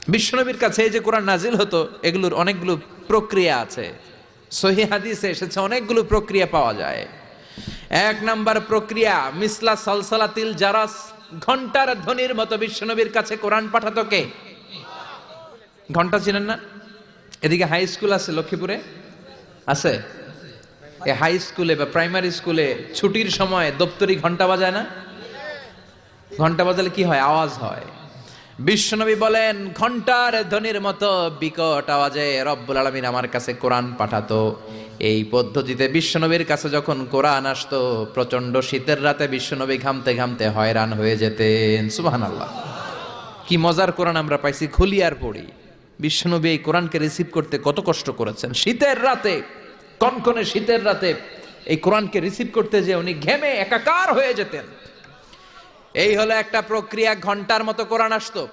বিশ্বনবীর কাছে এই যে কোরআন নাজিল হতো, এগুলোর অনেকগুলো প্রক্রিয়া আছে। সহিহ হাদিসে এসেছে অনেকগুলো প্রক্রিয়া পাওয়া যায়। এক নাম্বার প্রক্রিয়া, মিসলা সালসালাতিল জারাস, ঘন্টার ধ্বনির মতো বিশ্বনবীর কাছে কোরআন পাঠাতো কে? ঘন্টা চিনেন না? এদিকে হাই স্কুল আছে লক্ষ্মীপুরে, আছে? এই হাই স্কুলে বা প্রাইমারি স্কুলে ছুটির সময় দপ্তরি ঘন্টা বাজায় না? ঘন্টা বাজালে কি হয়? আওয়াজ হয়। বিশ্বনবী বলেন ঘন্টার ধ্বনির মতো বিকট আওয়াজে রব্বুল আলামিন আমার কাছে কোরআন পাঠাতো। এই পদ্ধতিতে বিশ্বনবীর কাছে যখন কোরআন আসতো, প্রচন্ড শীতের রাতে বিশ্বনবী ঘামতে ঘামতে হয়রান হয়ে যেতেন। সুবহানাল্লাহ। কি মজার কোরআন আমরা পাইছি, খুলি আর পড়ি। বিশ্বনবী এই কোরআনকে রিসিভ করতে কত কষ্ট করেছেন। শীতের রাতে, কনকনে শীতের রাতে এই কোরআনকে রিসিভ করতে যে উনি ঘেমে একাকার হয়ে যেতেন। এই হলো একটা প্রক্রিয়া, ঘন্টার মতো কোরআন আসতো।